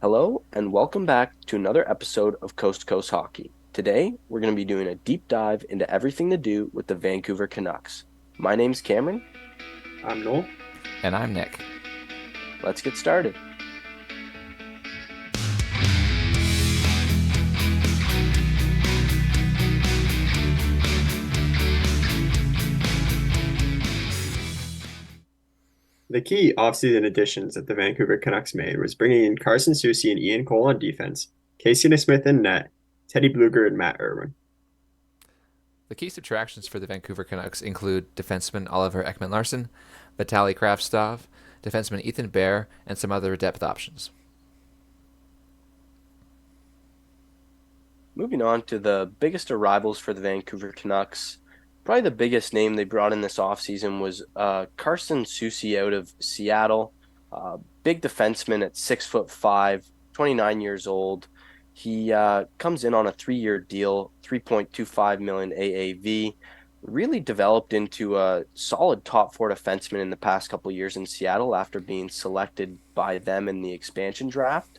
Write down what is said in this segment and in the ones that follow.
Hello, and welcome back to another episode of Coast to Coast Hockey. Today, we're going to be doing a deep dive into everything to do with the Vancouver Canucks. My name's Cameron. I'm Noel. And I'm Nick. Let's get started. The key offseason additions that the Vancouver Canucks made was bringing in Carson Soucy and Ian Cole on defense, Casey Smith in net, Teddy Bluger and Matt Irwin. The key subtractions for the Vancouver Canucks include defenseman Oliver Ekman-Larsson, Vitaly Kravtsov, defenseman Ethan Bear, and some other depth options. Moving on to the biggest arrivals for the Vancouver Canucks. Probably the biggest name they brought in this offseason was Carson Soucy out of Seattle. Big defenseman at 6'5", 29 years old. He comes in on a 3-year deal, 3.25 million AAV. Really developed into a solid top four defenseman in the past couple of years in Seattle after being selected by them in the expansion draft.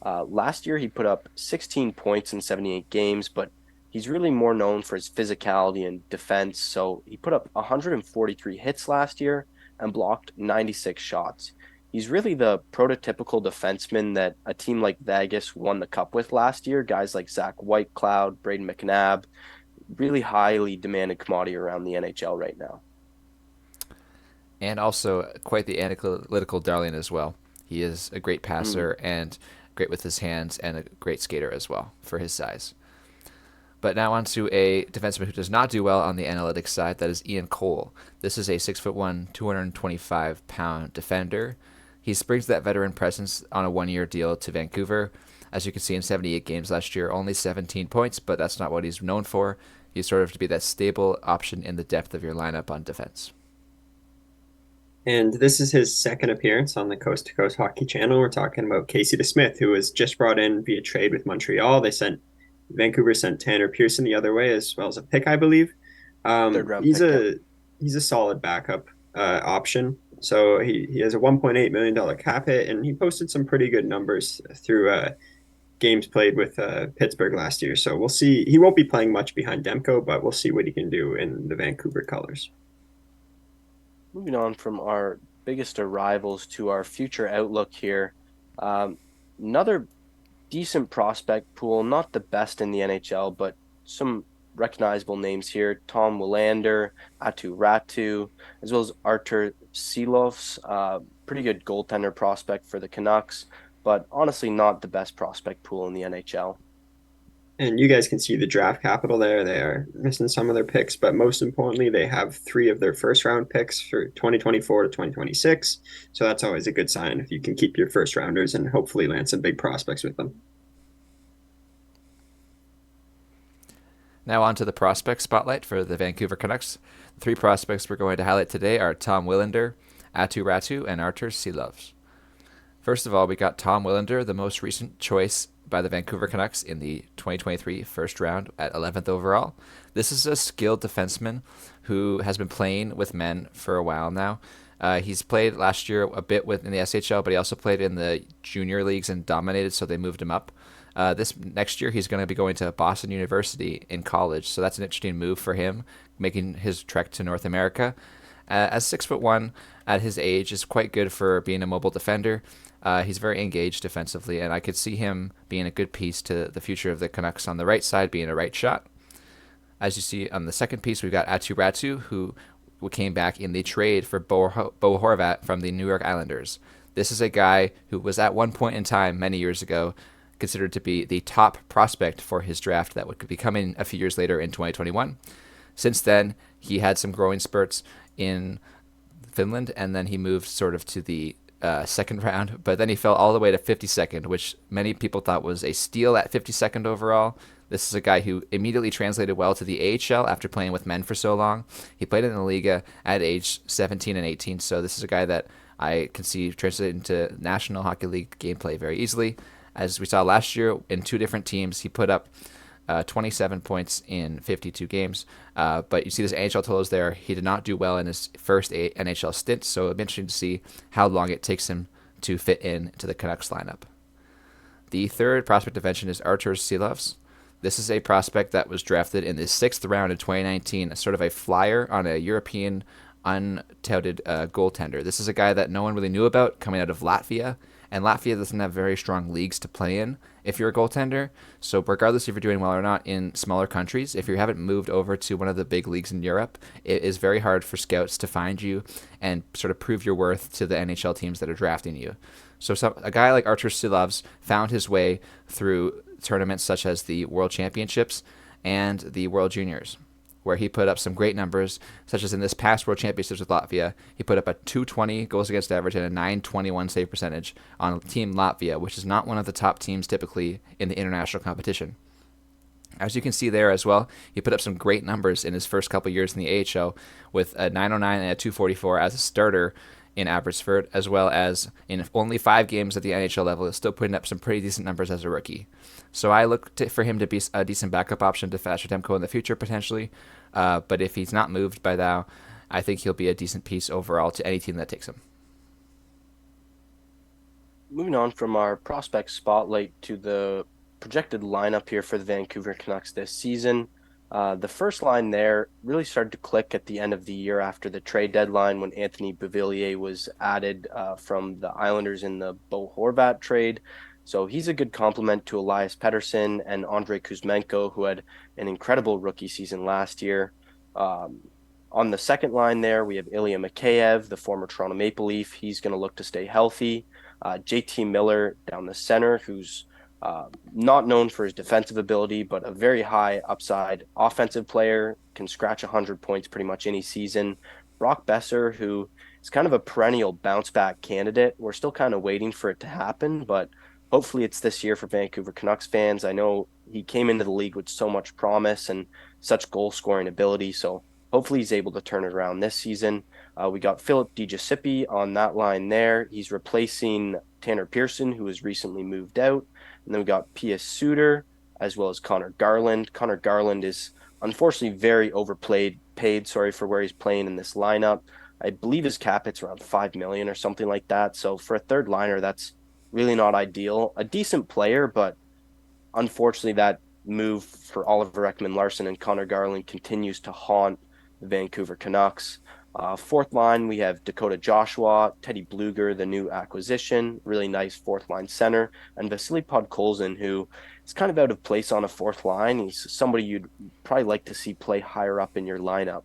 Last year, he put up 16 points in 78 games, but he's really more known for his physicality and defense. So he put up 143 hits last year and blocked 96 shots. He's really the prototypical defenseman that a team like Vegas won the cup with last year. Guys like Zach Whitecloud, Braden McNabb, really highly demanded commodity around the NHL right now. And also quite the analytical darling as well. He is a great Mm. passer and great with his hands and a great skater as well for his size. But now on to a defenseman who does not do well on the analytics side. That is Ian Cole. This is a 6'1", 225-pound defender. He brings that veteran presence on a 1-year deal to Vancouver. As you can see in 78 games last year, only 17 points, but that's not what he's known for. He's sort of to be that stable option in the depth of your lineup on defense. And this is his second appearance on the Coast to Coast Hockey Channel. We're talking about Casey Smith, who was just brought in via trade with Montreal. Vancouver sent Tanner Pearson the other way as well as a pick, I believe. Third round He's pick, yep. a solid backup option. So he has a $1.8 million cap hit, and he posted some pretty good numbers through games played with Pittsburgh last year. So we'll see. He won't be playing much behind Demko, but we'll see what he can do in the Vancouver colors. Moving on from our biggest arrivals to our future outlook here. Um, Another decent prospect pool, not the best in the NHL, but some recognizable names here. Tom Willander, Atu Ratu, as well as Artur Silovs. Pretty good goaltender prospect for the Canucks, but honestly not the best prospect pool in the NHL. And you guys can see the draft capital there. They are missing some of their picks, but most importantly, they have three of their first round picks for 2024 to 2026. So that's always a good sign if you can keep your first rounders and hopefully land some big prospects with them. Now on to the prospect spotlight for the Vancouver Canucks. The three prospects we're going to highlight today are Tom Willander, Atu Ratu, and Artur Silovs. First of all, we got Tom Willander, the most recent choice by the Vancouver Canucks in the 2023 first round at 11th overall. This is a skilled defenseman who has been playing with men for a while now. He's played last year a bit in the SHL, but he also played in the junior leagues and dominated, so they moved him up. This next year, he's going to be going to Boston University in college, so that's an interesting move for him, making his trek to North America. As 6'1" at his age is quite good for being a mobile defender. He's very engaged defensively, and I could see him being a good piece to the future of the Canucks on the right side, being a right shot. As you see on the second piece, we've got Atu Ratu, who came back in the trade for Bo Horvat from the New York Islanders. This is a guy who was at one point in time, many years ago, considered to be the top prospect for his draft that would be coming a few years later in 2021. Since then, he had some growing spurts in Finland, and then he moved sort of to the second round, but then he fell all the way to 52nd, which many people thought was a steal at 52nd overall. This is a guy who immediately translated well to the AHL after playing with men for so long. He played in the Liga at age 17 and 18, so this is a guy that I can see translated into National Hockey League gameplay very easily. As we saw last year in two different teams, he put up 27 points in 52 games. But you see this NHL totals there. He did not do well in his first NHL stint, so it'll be interesting to see how long it takes him to fit into the Canucks lineup. The third prospect to mention is Artur Silovs. This is a prospect that was drafted in the sixth round in 2019, sort of a flyer on a European untouted goaltender. This is a guy that no one really knew about coming out of Latvia, and Latvia doesn't have very strong leagues to play in if you're a goaltender. So regardless if you're doing well or not in smaller countries, if you haven't moved over to one of the big leagues in Europe, it is very hard for scouts to find you and sort of prove your worth to the NHL teams that are drafting you. So a guy like Artur Silovs found his way through tournaments such as the World Championships and the World Juniors, where he put up some great numbers, such as in this past World Championships with Latvia. He put up a 220 goals against average and a 921 save percentage on Team Latvia, which is not one of the top teams typically in the international competition. As you can see there as well, he put up some great numbers in his first couple years in the AHL with a 909 and a 244 as a starter in Abbotsford, as well as in only 5 games at the NHL level, is still putting up some pretty decent numbers as a rookie. So I look for him to be a decent backup option to Thatcher Demko in the future, potentially. But if he's not moved by now, I think he'll be a decent piece overall to any team that takes him. Moving on from our prospect spotlight to the projected lineup here for the Vancouver Canucks this season. The first line there really started to click at the end of the year after the trade deadline when Anthony Beauvillier was added from the Islanders in the Bo Horvat trade. So he's a good complement to Elias Pettersson and Andrei Kuzmenko, who had an incredible rookie season last year. On the second line there, we have Ilya Mikheyev, the former Toronto Maple Leaf. He's going to look to stay healthy. JT Miller down the center, who's not known for his defensive ability, but a very high upside offensive player, can scratch 100 points pretty much any season. Brock Besser, who is kind of a perennial bounce back candidate. We're still kind of waiting for it to happen, but hopefully it's this year for Vancouver Canucks fans. I know he came into the league with so much promise and such goal scoring ability, so hopefully he's able to turn it around this season. We got Philip DiGiuseppe on that line there. He's replacing Tanner Pearson, who has recently moved out. And then we got Pius Suter, as well as Connor Garland. Connor Garland is unfortunately very paid, for where he's playing in this lineup. I believe his cap hit's around $5 million or something like that. So for a third liner, that's really not ideal. A decent player, but unfortunately that move for Oliver Ekman-Larsson and Connor Garland continues to haunt the Vancouver Canucks. Fourth line, we have Dakota Joshua, Teddy Bluger, the new acquisition, really nice fourth line center, and Vasily Podkolzin, who is kind of out of place on a fourth line. He's somebody you'd probably like to see play higher up in your lineup.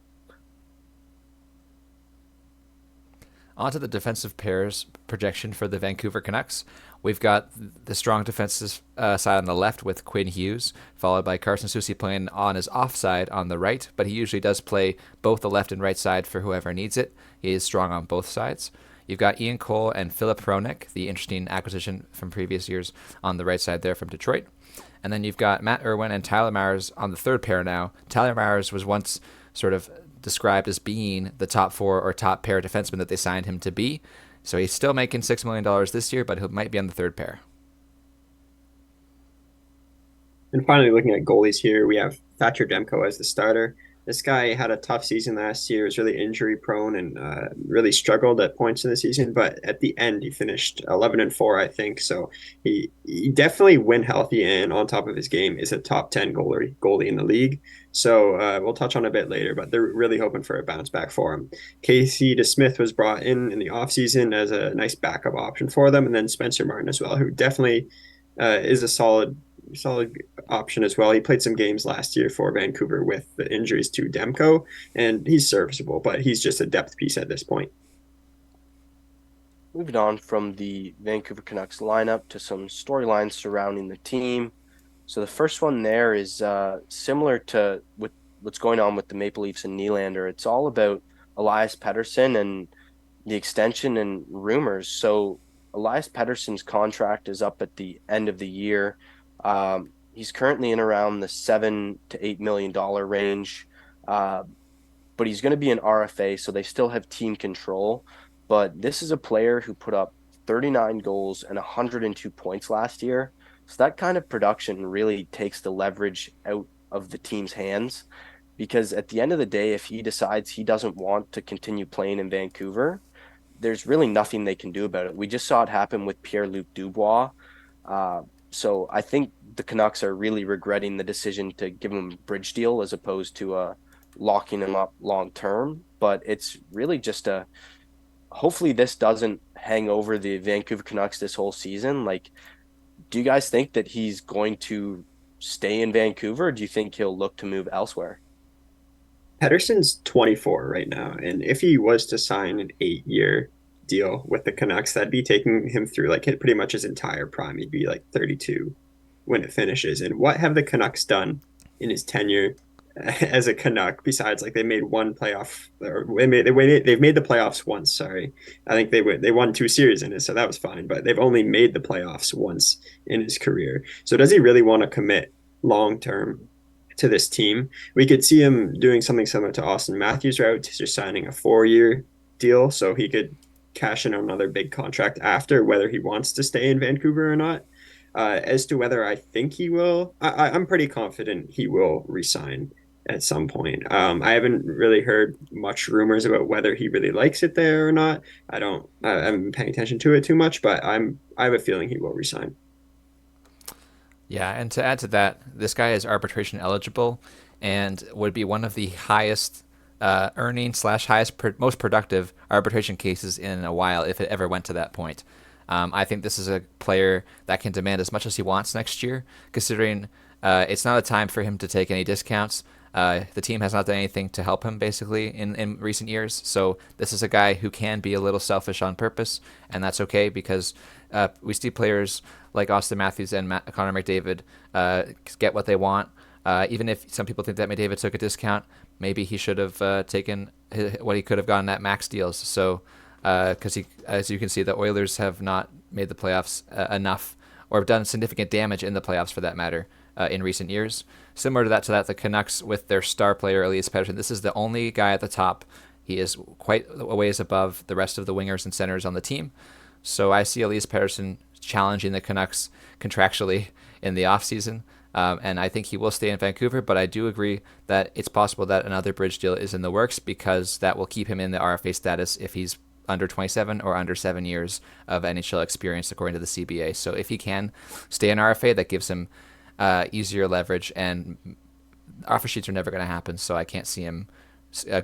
On to the defensive pairs projection for the Vancouver Canucks. We've got the strong defensive side on the left with Quinn Hughes, followed by Carson Soucy playing on his offside on the right, but he usually does play both the left and right side for whoever needs it. He is strong on both sides. You've got Ian Cole and Philip Hronek, the interesting acquisition from previous years, on the right side there from Detroit. And then you've got Matt Irwin and Tyler Myers on the third pair now. Tyler Myers was once sort of described as being the top 4 or top pair defenseman that they signed him to be. So he's still making $6 million this year, but he might be on the third pair. And finally, looking at goalies here, we have Thatcher Demko as the starter. This guy had a tough season last year, was really injury prone and really struggled at points in the season. But at the end, he finished 11-4, I think. So he definitely, when healthy and on top of his game, is a top 10 goalie in the league. So we'll touch on a bit later, but they're really hoping for a bounce back for him. Casey DeSmith was brought in the offseason as a nice backup option for them. And then Spencer Martin as well, who definitely is a solid option as well. He played some games last year for Vancouver with the injuries to Demko, and he's serviceable, but he's just a depth piece at this point. Moving on from the Vancouver Canucks lineup to some storylines surrounding the team. So the first one there is similar to what's going on with the Maple Leafs and Nylander. It's all about Elias Pettersson and the extension and rumors. So Elias Pettersson's contract is up at the end of the year. He's currently in around the $7 to $8 million range, but he's going to be an RFA, so they still have team control. But this is a player who put up 39 goals and 102 points last year. So that kind of production really takes the leverage out of the team's hands, because at the end of the day, if he decides he doesn't want to continue playing in Vancouver, there's really nothing they can do about it. We just saw it happen with Pierre-Luc Dubois. So I think the Canucks are really regretting the decision to give him a bridge deal as opposed to locking him up long term. But it's really just a hopefully this doesn't hang over the Vancouver Canucks this whole season. Like, do you guys think that he's going to stay in Vancouver? Or do you think he'll look to move elsewhere? Pedersen's 24 right now, and if he was to sign an 8-year deal with the Canucks, that'd be taking him through like pretty much his entire prime. He'd be like 32 when it finishes. And what have the Canucks done in his tenure as a Canuck besides like they made one playoff or they've made the playoffs once. Sorry, I think they won 2 series in it, so that was fine. But they've only made the playoffs once in his career. So does he really want to commit long term to this team? We could see him doing something similar to Austin Matthews' route, just signing a 4-year deal so he could cash in on another big contract after, whether he wants to stay in Vancouver or not. As to whether I think he will, I'm pretty confident he will resign at some point. I haven't really heard much rumors about whether he really likes it there or not. I haven't been paying attention to it too much, but I have a feeling he will resign. Yeah, and to add to that, this guy is arbitration eligible and would be one of the highest earning slash most productive arbitration cases in a while if it ever went to that point. I think this is a player that can demand as much as he wants next year, considering it's not a time for him to take any discounts. The team has not done anything to help him basically in recent years. So this is a guy who can be a little selfish on purpose, and that's okay because we see players like Austin Matthews and Connor McDavid get what they want. Even if some people think that McDavid took a discount, maybe he should have taken what he could have gotten at max deals. So because as you can see, the Oilers have not made the playoffs enough or have done significant damage in the playoffs for that matter in recent years. Similar to that, the Canucks with their star player Elias Pettersson. This is the only guy at the top. He is quite a ways above the rest of the wingers and centers on the team. So I see Elias Pettersson challenging the Canucks contractually in the offseason. And I think he will stay in Vancouver, but I do agree that it's possible that another bridge deal is in the works because that will keep him in the RFA status if he's under 27 or under 7 years of NHL experience, according to the CBA. So if he can stay in RFA, that gives him easier leverage, and offer sheets are never going to happen, so I can't see him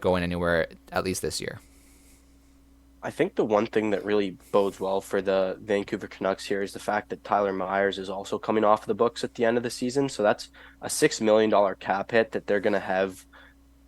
going anywhere, at least this year. I think the one thing that really bodes well for the Vancouver Canucks here is the fact that Tyler Myers is also coming off the books at the end of the season. So that's a $6 million cap hit that they're going to have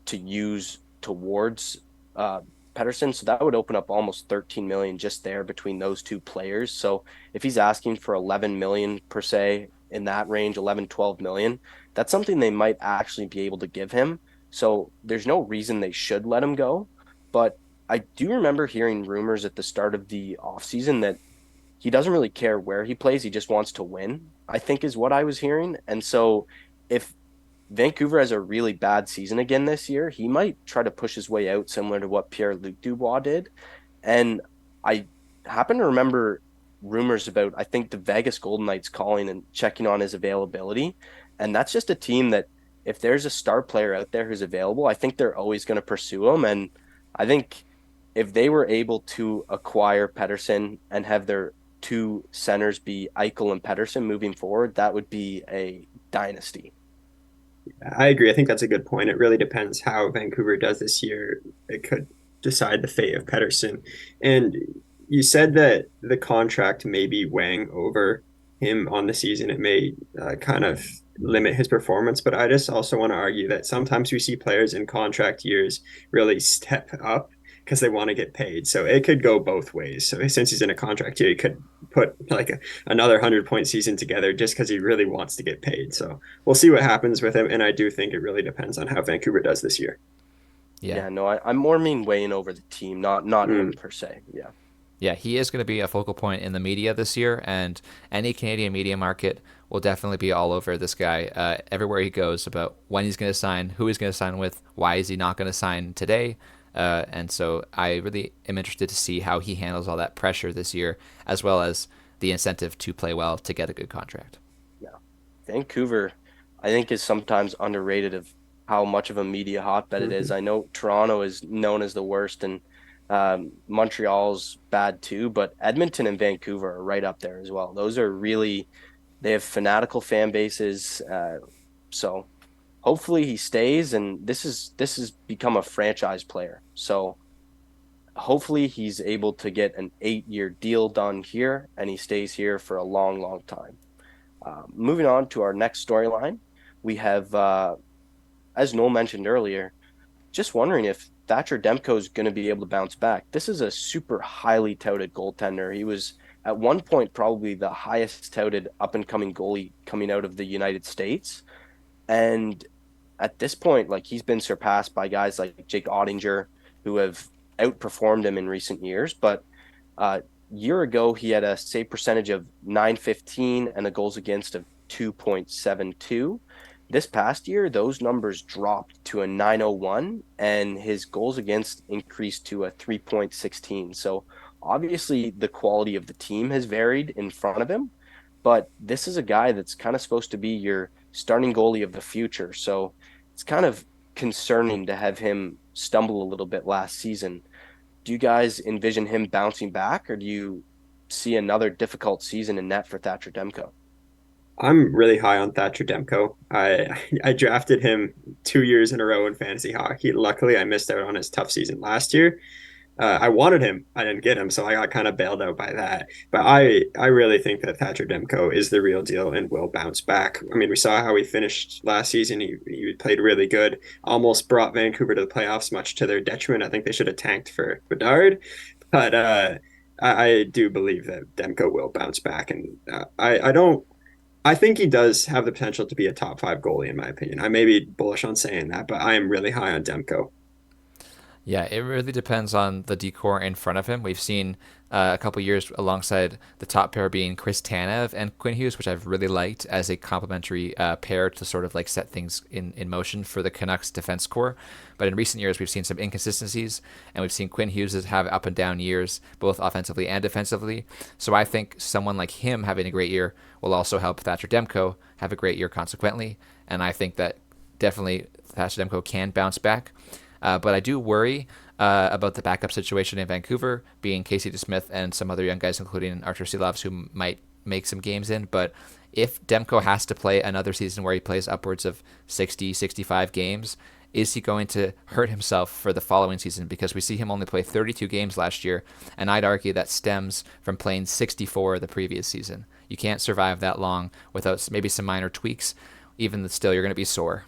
to use towards Pettersson. So that would open up almost 13 million just there between those two players. So if he's asking for 11 million per se in that range, 11, 12 million, that's something they might actually be able to give him. So there's no reason they should let him go. But I do remember hearing rumors at the start of the offseason that he doesn't really care where he plays. He just wants to win, I think is what I was hearing. And so if Vancouver has a really bad season again this year, he might try to push his way out similar to what Pierre-Luc Dubois did. And I happen to remember rumors about, I think, the Vegas Golden Knights calling and checking on his availability. And that's just a team that if there's a star player out there who's available, I think they're always going to pursue him. And I think if they were able to acquire Pettersson and have their two centers be Eichel and Pettersson moving forward, that would be a dynasty. I agree. I think that's a good point. It really depends how Vancouver does this year. It could decide the fate of Pettersson. And you said that the contract may be weighing over him on the season. It may kind of limit his performance, but I just also want to argue that sometimes we see players in contract years really step up because they want to get paid. So it could go both ways. So since he's in a contract year, he could put like another 100-point season together just because he really wants to get paid. So we'll see what happens with him. And I do think it really depends on how Vancouver does this year. Yeah. Yeah, no, I'm more mean weighing over the team, not him per se. Yeah. Yeah, he is going to be a focal point in the media this year, and any Canadian media market will definitely be all over this guy everywhere he goes about when he's going to sign, who he's going to sign with, why is he not going to sign today. And so I really am interested to see how he handles all that pressure this year, as well as the incentive to play well to get a good contract. Yeah. Vancouver, I think, is sometimes underrated of how much of a media hotbed it is. Mm-hmm. I know Toronto is known as the worst, and Montreal's bad too, but Edmonton and Vancouver are right up there as well. Those are really They have fanatical fan bases. So hopefully he stays, and this has become a franchise player. So hopefully he's able to get an 8-year deal done here, and he stays here for a long, long time. Moving on to our next storyline, we have, as Noel mentioned earlier, just wondering if Thatcher Demko is going to be able to bounce back. This is a super highly touted goaltender. He was at one point probably the highest touted up and coming goalie coming out of the United States. And at this point, like he's been surpassed by guys like Jake Ottinger, who have outperformed him in recent years. But year ago, he had a save percentage of 915 and a goals against of 2.72. This past year, those numbers dropped to a 901 and his goals against increased to a 3.16. So obviously, the quality of the team has varied in front of him, but this is a guy that's kind of supposed to be your starting goalie of the future. So it's kind of concerning to have him stumble a little bit last season. Do you guys envision him bouncing back, or do you see another difficult season in net for Thatcher Demko? I'm really high on Thatcher Demko. I drafted him 2 years in a row in fantasy hockey. Luckily, I missed out on his tough season last year. I wanted him. I didn't get him, so I got kind of bailed out by that. But I really think that Thatcher Demko is the real deal and will bounce back. I mean, we saw how he finished last season. He played really good. Almost brought Vancouver to the playoffs, much to their detriment. I think they should have tanked for Bedard, but I do believe that Demko will bounce back, and I don't. I think he does have the potential to be a top five goalie, in my opinion. I may be bullish on saying that, but I am really high on Demko. Yeah, it really depends on the decor in front of him. We've seen a couple years alongside the top pair being Chris Tanev and Quinn Hughes, which I've really liked as a complementary pair to sort of like set things in motion for the Canucks defense core. But in recent years, we've seen some inconsistencies, and we've seen Quinn Hughes have up and down years, both offensively and defensively. So I think someone like him having a great year will also help Thatcher Demko have a great year consequently. And I think that definitely Thatcher Demko can bounce back. But I do worry about the backup situation in Vancouver, being Casey DeSmith and some other young guys, including Artur Silovs, who might make some games in. But if Demko has to play another season where he plays upwards of 60, 65 games, is he going to hurt himself for the following season? Because we see him only play 32 games last year, and I'd argue that stems from playing 64 the previous season. You can't survive that long without maybe some minor tweaks. Even still, you're going to be sore.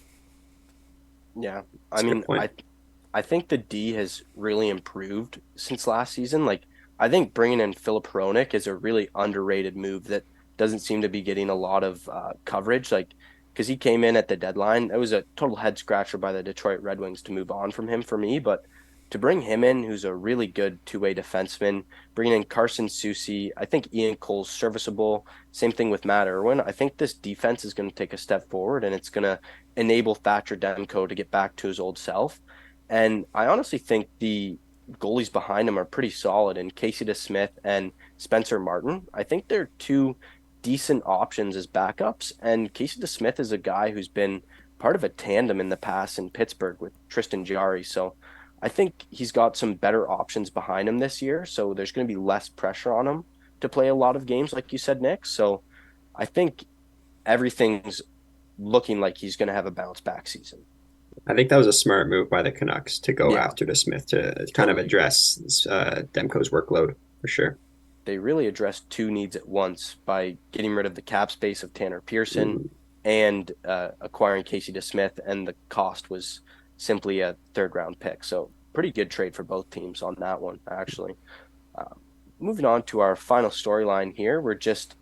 Yeah, I That's a good mean, point. I think the D has really improved since last season. Like, I think bringing in Philip Hronik is a really underrated move that doesn't seem to be getting a lot of coverage. Like, because he came in at the deadline, it was a total head scratcher by the Detroit Red Wings to move on from him for me. But to bring him in, who's a really good two-way defenseman, bringing in Carson Soucy, I think Ian Cole's serviceable. Same thing with Matt Irwin. I think this defense is going to take a step forward, and it's going to enable Thatcher Demko to get back to his old self. And I honestly think the goalies behind him are pretty solid, and Casey DeSmith and Spencer Martin. I think they're two decent options as backups. And Casey DeSmith is a guy who's been part of a tandem in the past in Pittsburgh with Tristan Jarry. So I think he's got some better options behind him this year. So there's going to be less pressure on him to play a lot of games, like you said, Nick. So I think everything's looking like he's going to have a bounce back season. I think that was a smart move by the Canucks to go Yeah, after DeSmith to kind of totally agree. address Demko's workload for sure. They really addressed two needs at once by getting rid of the cap space of Tanner Pearson Mm. and acquiring Casey DeSmith, and the cost was simply a third round pick. So pretty good trade for both teams on that one, actually. Uh, Moving on to our final storyline here, we're just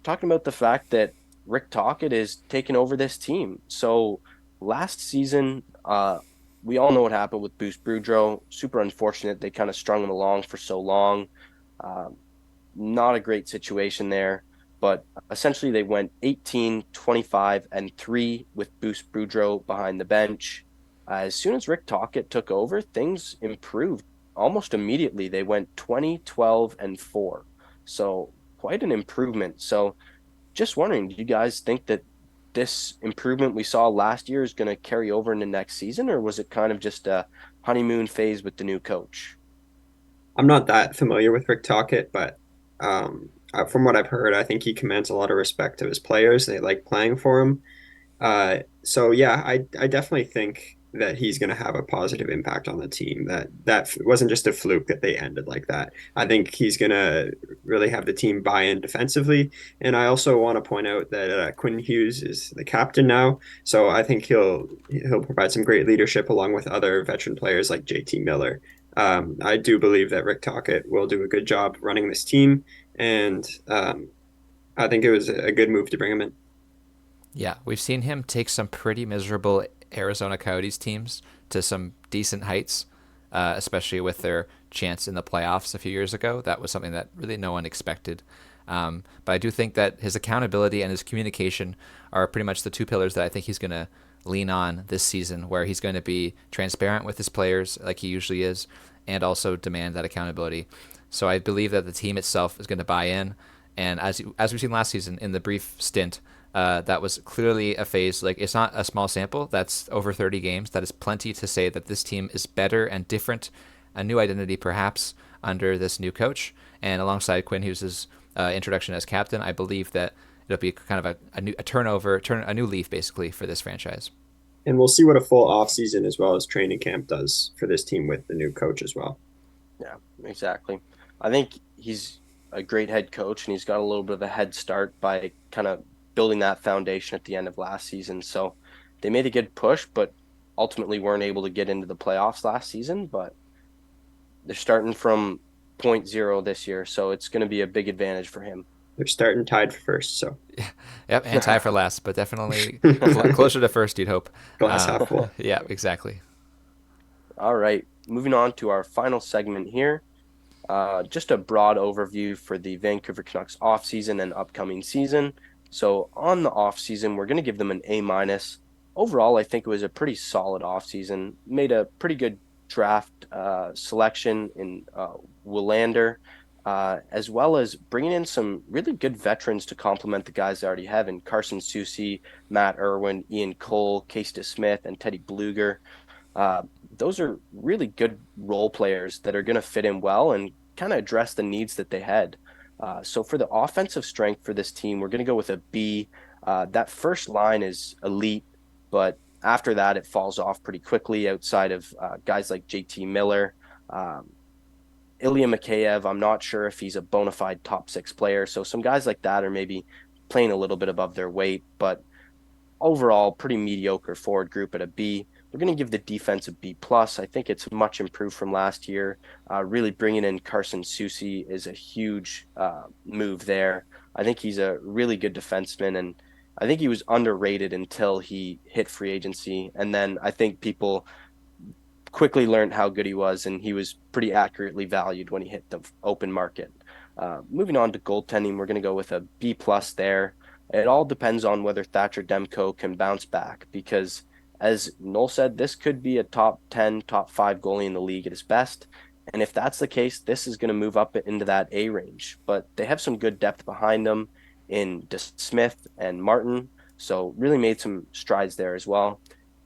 talking about the fact that Rick Tocchet is taking over this team. So last season, we all know what happened with Bruce Boudreau. Super unfortunate. They kind of strung him along for so long. Uh, Not a great situation there, but essentially they went 18, 25, and 3 with Bruce Boudreau behind the bench. As soon as Rick Tocchet took over, things improved almost immediately. They went 20, 12, and 4. So quite an improvement. So just wondering, do you guys think that this improvement we saw last year is going to carry over into next season, or was it kind of just a honeymoon phase with the new coach? I'm not that familiar with Rick Tocchet, but from what I've heard, I think he commands a lot of respect to his players. They like playing for him. So yeah, I definitely think that he's going to have a positive impact on the team. That wasn't just a fluke that they ended like that. I think he's going to really have the team buy in defensively. And I also want to point out that Quinn Hughes is the captain now, so I think he'll provide some great leadership along with other veteran players like JT Miller. I do believe that Rick Tocchet will do a good job running this team, and I think it was a good move to bring him in. Yeah, we've seen him take some pretty miserable Arizona Coyotes teams to some decent heights, especially with their chance in the playoffs a few years ago. That was something that really no one expected. But I do think that his accountability and his communication are pretty much the two pillars that I think he's going to lean on this season, where he's going to be transparent with his players like he usually is, and also demand that accountability. So I believe that the team itself is going to buy in. And as we've seen last season in the brief stint, that was clearly a phase. Like, it's not a small sample. That's over 30 games. That is plenty to say that this team is better and different, a new identity perhaps under this new coach. And alongside Quinn Hughes' introduction as captain, I believe that it'll be kind of a new leaf basically for this franchise. And we'll see what a full off season as well as training camp does for this team with the new coach as well. Yeah, exactly. I think he's a great head coach, and he's got a little bit of a head start by kind of building that foundation at the end of last season. So they made a good push, but ultimately weren't able to get into the playoffs last season. But they're starting from point zero this year, so it's going to be a big advantage for him. They're starting tied for first, so Yep, and tie for last, but definitely closer to first, you'd hope. glass half full. Yeah, exactly. All right, moving on to our final segment here. Just a broad overview for the Vancouver Canucks offseason and upcoming season. So on the offseason, we're going to give them an A minus. Overall, I think it was a pretty solid offseason. Made a pretty good draft selection in Willander, as well as bringing in some really good veterans to complement the guys they already have in Carson Soucy, Matt Irwin, Ian Cole, Case Smith, and Teddy Bluger. Uh, those are really good role players that are going to fit in well and kind of address the needs that they had. So for the offensive strength for this team, we're going to go with a B. That first line is elite, but after that, it falls off pretty quickly outside of guys like JT Miller. Ilya Mikheyev, I'm not sure if he's a bona fide top six player. So some guys like that are maybe playing a little bit above their weight, but overall pretty mediocre forward group at a B. We're going to give the defense a B plus. I think it's much improved from last year. Really bringing in Carson Soucy is a huge move there. I think he's a really good defenseman, and I think he was underrated until he hit free agency. And then I think people quickly learned how good he was, and he was pretty accurately valued when he hit the open market. Moving on to goaltending, we're going to go with a B plus there. It all depends on whether Thatcher Demko can bounce back, because as Noel said, this could be a top 10, top 5 goalie in the league at his best. And if that's the case, this is going to move up into that A range. But they have some good depth behind them in Smith and Martin. So really made some strides there as well.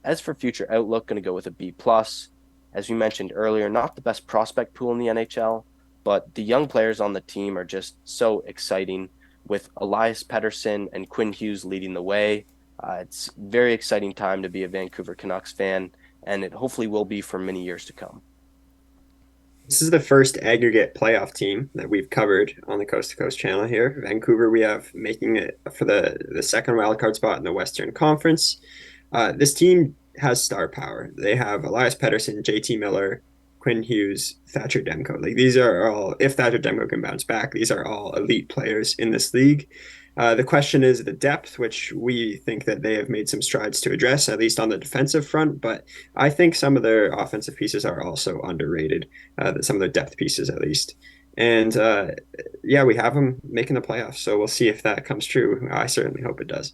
As for future outlook, going to go with a B plus. As we mentioned earlier, not the best prospect pool in the NHL, but the young players on the team are just so exciting, with Elias Pettersson and Quinn Hughes leading the way. It's a very exciting time to be a Vancouver Canucks fan, and it hopefully will be for many years to come. This is the first aggregate playoff team that we've covered on the Coast to Coast channel here. Vancouver, we have making it for the second wildcard spot in the Western Conference. This team has star power. They have Elias Pettersson, JT Miller, Quinn Hughes, Thatcher Demko. Like, these are all, if Thatcher Demko can bounce back, these are all elite players in this league. The question is the depth, which we think that they have made some strides to address, at least on the defensive front. But I think some of their offensive pieces are also underrated, some of their depth pieces at least. And yeah, we have them making the playoffs. So we'll see if that comes true. I certainly hope it does.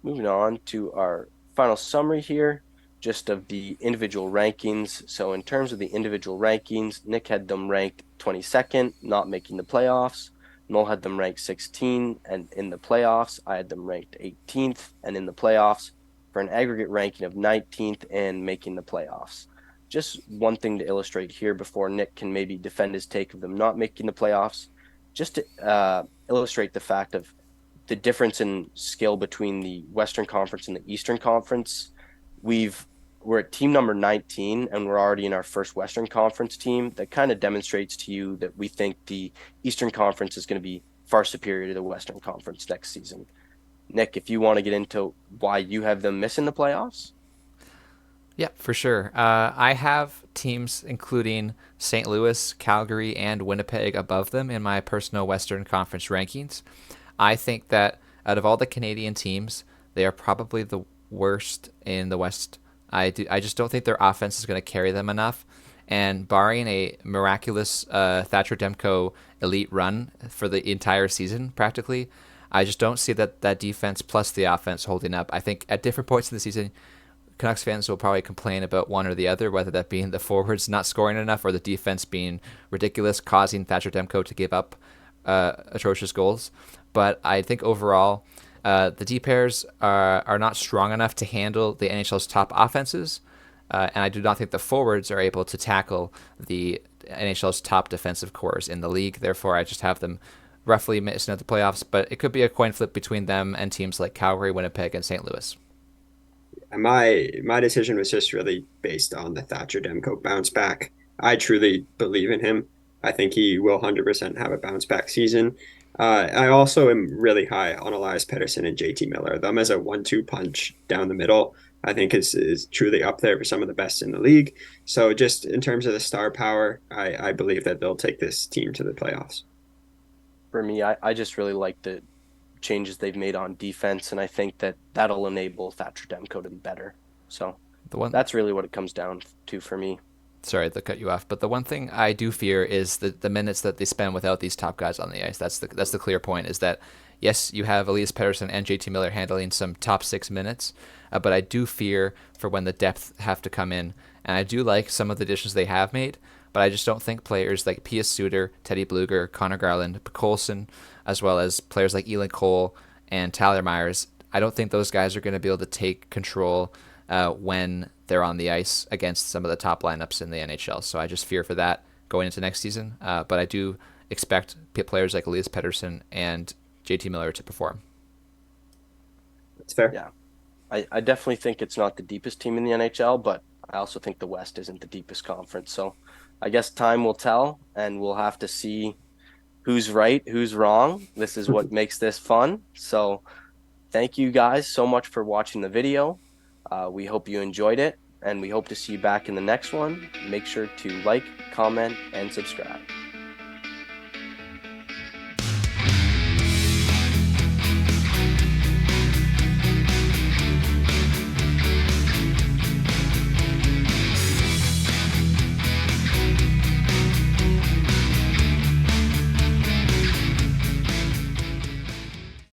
Moving on to our final summary here, just of the individual rankings. So in terms of the individual rankings, Nick had them ranked 22nd, not making the playoffs. Noel had them ranked 16 and in the playoffs. I had them ranked 18th and in the playoffs, for an aggregate ranking of 19th and making the playoffs. just one thing to illustrate here before Nick can maybe defend his take of them not making the playoffs, just to illustrate the fact of the difference in skill between the Western Conference and the Eastern Conference. We're at team number 19 and we're already in our first Western Conference team. That kind of demonstrates to you that we think the Eastern Conference is going to be far superior to the Western Conference next season. Nick, if you want to get into why you have them missing the playoffs. Yeah, for sure. I have teams including St. Louis, Calgary, and Winnipeg above them in my personal Western Conference rankings. I think that out of all the Canadian teams, they are probably the worst in the West. I just don't think their offense is going to carry them enough. And barring a miraculous Thatcher Demko elite run for the entire season, practically, I just don't see that defense plus the offense holding up. I think at different points in the season, Canucks fans will probably complain about one or the other, whether that being the forwards not scoring enough or the defense being ridiculous, causing Thatcher Demko to give up atrocious goals. But I think overall, the D pairs are not strong enough to handle the NHL's top offenses, and I do not think the forwards are able to tackle the NHL's top defensive cores in the league. Therefore, I just have them roughly missing at the playoffs, but it could be a coin flip between them and teams like Calgary, Winnipeg, and St. Louis. And my decision was just really based on the Thatcher Demko bounce back. I truly believe in him. I think he will 100% have a bounce back season. I also am really high on Elias Pettersson and JT Miller. Them as a 1-2 punch down the middle, I think is truly up there for some of the best in the league. So just in terms of the star power, I believe that they'll take this team to the playoffs. For me, I just really like the changes they've made on defense, and I think that that'll enable Thatcher Demko to be better. So that's really what it comes down to for me. Sorry to cut you off, but the one thing I do fear is the minutes that they spend without these top guys on the ice. That's the clear point. Is that yes, you have Elias Pettersson and JT Miller handling some top 6 minutes, but I do fear for when the depth have to come in, and I do like some of the additions they have made, but I just don't think players like Pius Suter, Teddy Bluger, Connor Garland, Colson, as well as players like Elon Cole and Tyler Myers, I don't think those guys are going to be able to take control when they're on the ice against some of the top lineups in the NHL. So I just fear for that going into next season. But I do expect players like Elias Pettersson and JT Miller to perform. That's fair. Yeah. I definitely think it's not the deepest team in the NHL, but I also think the West isn't the deepest conference. So I guess time will tell, and we'll have to see who's right, who's wrong. This is what makes this fun. So thank you guys so much for watching the video. We hope you enjoyed it, and we hope to see you back in the next one. Make sure to like, comment, and subscribe.